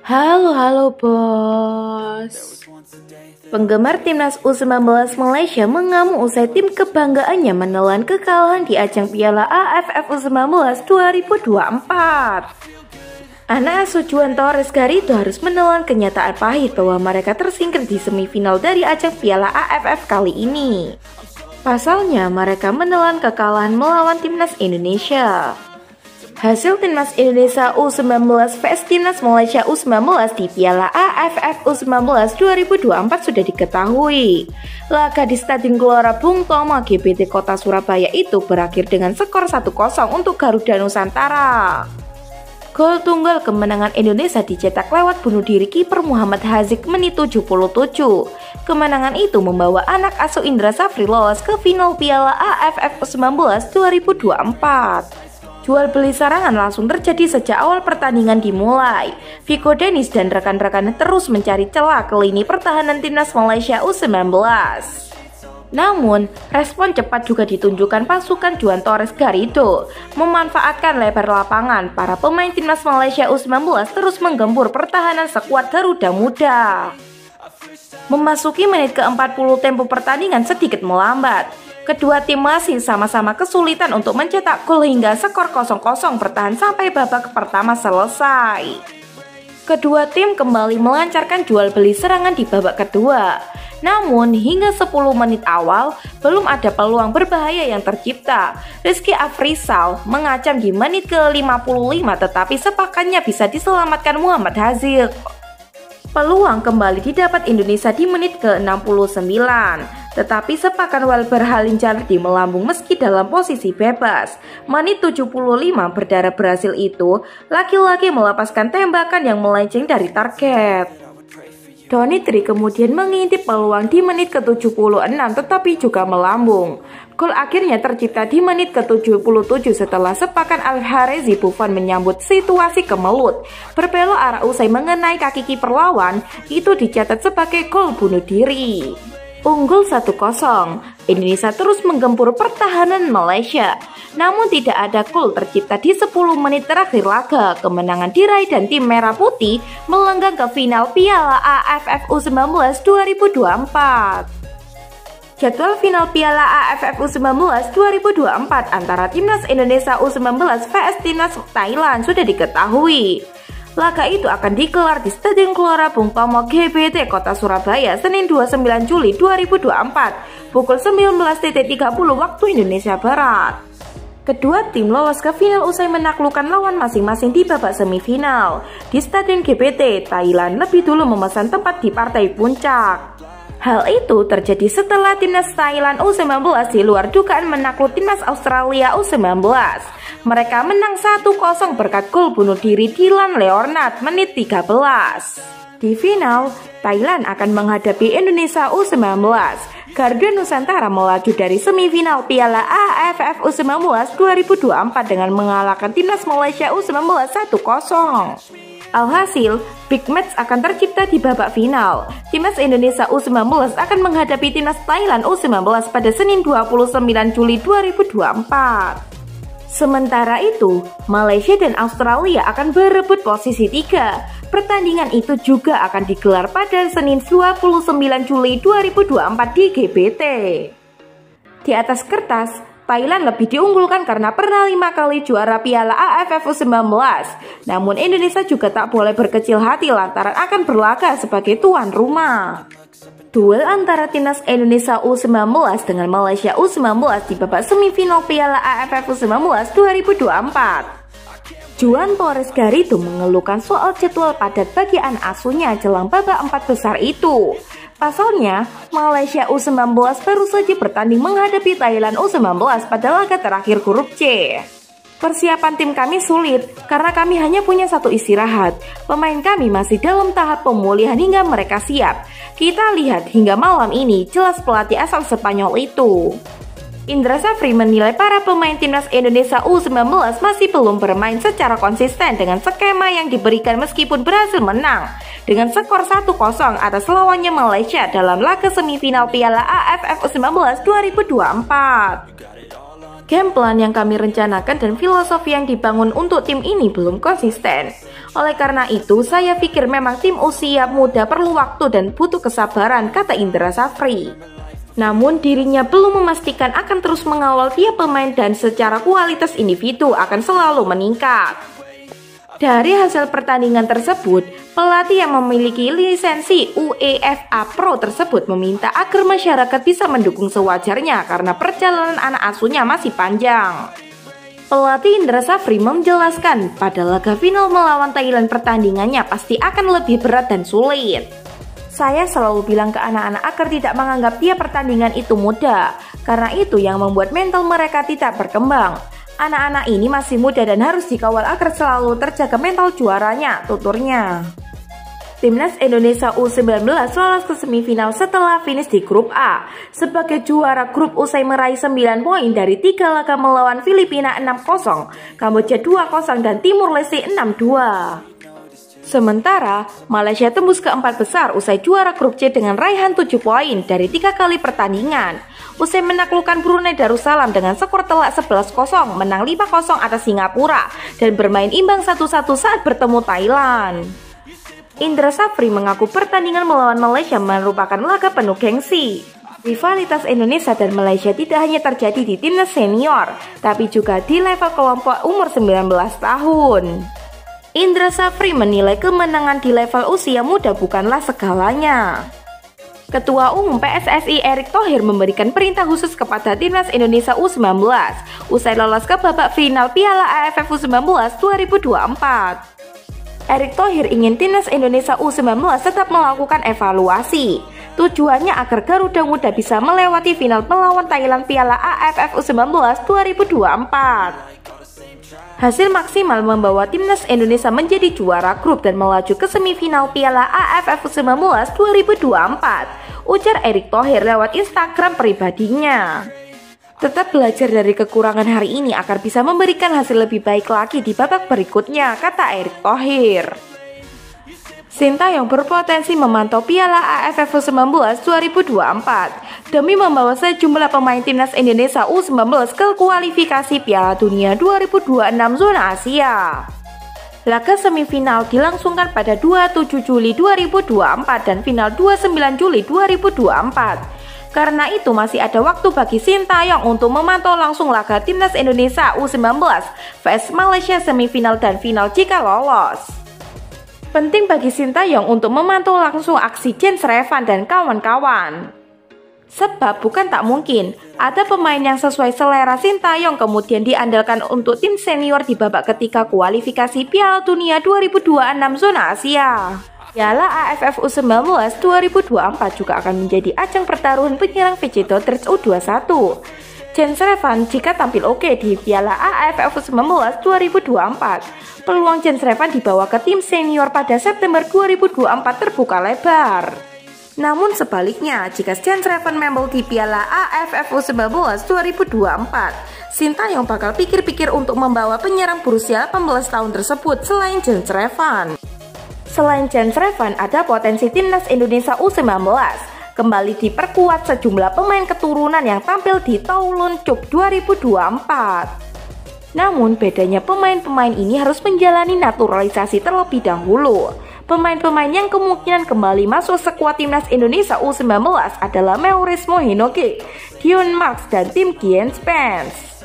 Halo bos. Penggemar timnas U19 Malaysia mengamuk usai tim kebanggaannya menelan kekalahan di ajang Piala AFF U19 2024. Anak asuh Juan Torres Garrido harus menelan kenyataan pahit bahwa mereka tersingkir di semifinal dari ajang Piala AFF kali ini. Pasalnya, mereka menelan kekalahan melawan timnas Indonesia. Hasil timnas Indonesia U19 vs timnas Malaysia U19 di Piala AFF U19 2024 sudah diketahui. Laga di Stadion Gelora Bung Tomo GBT Kota Surabaya itu berakhir dengan skor 1-0 untuk Garuda Nusantara. Gol tunggal kemenangan Indonesia dicetak lewat bunuh diri kiper Muhammad Haziq menit 77. Kemenangan itu membawa anak asuh Indra Safri lolos ke final Piala AFF U19 2024. Jual beli serangan langsung terjadi sejak awal pertandingan dimulai. Vico Dennis dan rekan-rekannya terus mencari celah ke lini pertahanan timnas Malaysia U19. Namun, respon cepat juga ditunjukkan pasukan Juan Torres Garrido. Memanfaatkan lebar lapangan, para pemain timnas Malaysia U19 terus menggempur pertahanan sekuat Garuda Muda. Memasuki menit ke-40 tempo pertandingan sedikit melambat. Kedua tim masih sama-sama kesulitan untuk mencetak gol hingga skor 0-0 bertahan sampai babak pertama selesai. Kedua tim kembali melancarkan jual beli serangan di babak kedua. Namun hingga 10 menit awal belum ada peluang berbahaya yang tercipta. Rizky Afrizal mengacam di menit ke-55 tetapi sepakannya bisa diselamatkan Muhammad Haziq. Peluang kembali didapat Indonesia di menit ke-69. Tetapi sepakan Welber Halinjardi melambung meski dalam posisi bebas. Menit 75 berdarah Brasil itu, laki-laki melepaskan tembakan yang melenceng dari target. Donitri kemudian mengintip peluang di menit ke-76 tetapi juga melambung. Gol akhirnya tercipta di menit ke-77 setelah sepakan Al-Harezi Buffon menyambut situasi kemelut. Berbelok arah usai mengenai kaki kiper lawan, itu dicatat sebagai gol bunuh diri. Unggul 1-0, Indonesia terus menggempur pertahanan Malaysia. Namun tidak ada gol tercipta di 10 menit terakhir laga. Kemenangan diraih dan tim Merah Putih melenggang ke final Piala AFF U19 2024. Jadwal final Piala AFF U19 2024 antara timnas Indonesia U19 vs timnas Thailand sudah diketahui. Laga itu akan digelar di Stadion Gelora Bung Tomo GBT Kota Surabaya Senin 29 Juli 2024 pukul 19.30 waktu Indonesia Barat. Kedua tim lolos ke final usai menaklukkan lawan masing-masing di babak semifinal. Di Stadion GBT, Thailand lebih dulu memesan tempat di partai puncak. Hal itu terjadi setelah timnas Thailand U19 di luar dugaan menakluk timnas Australia U19. Mereka menang 1-0 berkat gol bunuh diri Dylan Leonard menit 13. Di final, Thailand akan menghadapi Indonesia U19. Garuda Nusantara melaju dari semifinal Piala AFF U19 2024 dengan mengalahkan timnas Malaysia U19 1-0. Alhasil, big match akan tercipta di babak final. Timnas Indonesia U19 akan menghadapi timnas Thailand U19 pada Senin 29 Juli 2024. Sementara itu, Malaysia dan Australia akan berebut posisi 3. Pertandingan itu juga akan digelar pada Senin 29 Juli 2024 di GBT. Di atas kertas, Thailand lebih diunggulkan karena pernah 5 kali juara Piala AFF U19. Namun Indonesia juga tak boleh berkecil hati lantaran akan berlaga sebagai tuan rumah. Duel antara timnas Indonesia U19 dengan Malaysia U19 di babak semifinal Piala AFF U19 2024. Juan Torres Garrido mengeluhkan soal jadwal padat bagi anak asuhnya jelang babak 4 besar itu. Pasalnya, Malaysia U19 baru saja bertanding menghadapi Thailand U19 pada laga terakhir grup C. Persiapan tim kami sulit karena kami hanya punya satu istirahat. Pemain kami masih dalam tahap pemulihan hingga mereka siap. Kita lihat hingga malam ini jelas pelatih asal Spanyol itu. Indra Safri menilai para pemain timnas Indonesia U19 masih belum bermain secara konsisten dengan skema yang diberikan meskipun berhasil menang dengan skor 1-0 atas lawannya Malaysia dalam laga semifinal Piala AFF U19 2024. Game plan yang kami rencanakan dan filosofi yang dibangun untuk tim ini belum konsisten. Oleh karena itu, saya pikir memang tim usia muda perlu waktu dan butuh kesabaran, kata Indra Safri. Namun dirinya belum memastikan akan terus mengawal tiap pemain dan secara kualitas individu akan selalu meningkat. Dari hasil pertandingan tersebut, pelatih yang memiliki lisensi UEFA Pro tersebut meminta agar masyarakat bisa mendukung sewajarnya karena perjalanan anak asuhnya masih panjang. Pelatih Indra Safri menjelaskan pada laga final melawan Thailand pertandingannya pasti akan lebih berat dan sulit. Saya selalu bilang ke anak-anak agar tidak menganggap tiap pertandingan itu mudah, karena itu yang membuat mental mereka tidak berkembang. Anak-anak ini masih muda dan harus dikawal agar selalu terjaga mental juaranya, tuturnya. Timnas Indonesia U19 lolos ke semifinal setelah finish di grup A. Sebagai juara grup usai meraih 9 poin dari 3 laga melawan Filipina 6-0, Kamboja 2-0 dan Timur Leste 6-2. Sementara, Malaysia tembus ke 4 besar usai juara grup C dengan raihan 7 poin dari 3 kali pertandingan. Usai menaklukkan Brunei Darussalam dengan skor telak 11-0, menang 5-0 atas Singapura, dan bermain imbang 1-1 saat bertemu Thailand. Indra Safri mengaku pertandingan melawan Malaysia merupakan laga penuh gengsi. Rivalitas Indonesia dan Malaysia tidak hanya terjadi di timnas senior, tapi juga di level kelompok umur 19 tahun. Indra Safri menilai kemenangan di level usia muda bukanlah segalanya. Ketua Umum PSSI Erick Thohir memberikan perintah khusus kepada Timnas Indonesia U19 usai lolos ke babak final Piala AFF U19 2024. Erick Thohir ingin Timnas Indonesia U19 tetap melakukan evaluasi. Tujuannya agar Garuda Muda bisa melewati final melawan Thailand Piala AFF U19 2024. Hasil maksimal membawa Timnas Indonesia menjadi juara grup dan melaju ke semifinal Piala AFF U19 2024, ujar Erick Thohir lewat Instagram pribadinya. Tetap belajar dari kekurangan hari ini agar bisa memberikan hasil lebih baik lagi di babak berikutnya, kata Erick Thohir. Sintayong berpotensi memantau Piala AFF U19 2024 demi membawa sejumlah pemain Timnas Indonesia U19 ke kualifikasi Piala Dunia 2026 zona Asia. Laga semifinal dilangsungkan pada 27 Juli 2024 dan final 29 Juli 2024. Karena itu masih ada waktu bagi Sintayong untuk memantau langsung laga Timnas Indonesia U19 vs Malaysia semifinal dan final jika lolos. Penting bagi Sintayong untuk memantau langsung aksi Jens Revan dan kawan-kawan. Sebab bukan tak mungkin ada pemain yang sesuai selera Sintayong kemudian diandalkan untuk tim senior di babak ketiga kualifikasi Piala Dunia 2026 zona Asia. Piala AFF U19 2024 juga akan menjadi ajang pertaruhan penyerang VJ Dordrecht U21. Jens Revan jika tampil oke di Piala AFF U19 2024, peluang Jens Revan dibawa ke tim senior pada September 2024 terbuka lebar. Namun sebaliknya, jika Jens Revan membel di Piala AFF U19 2024, Sintayong bakal pikir-pikir untuk membawa penyerang berusia 18 tahun tersebut selain Jens Revan. Selain Jens Revan, ada potensi Timnas Indonesia U19 kembali diperkuat sejumlah pemain keturunan yang tampil di Toulon Cup 2024. Namun bedanya pemain-pemain ini harus menjalani naturalisasi terlebih dahulu. Pemain-pemain yang kemungkinan kembali masuk skuad Timnas Indonesia U19 adalah Maurice Mohinoke, Dion Max, dan Tim Gien Spence.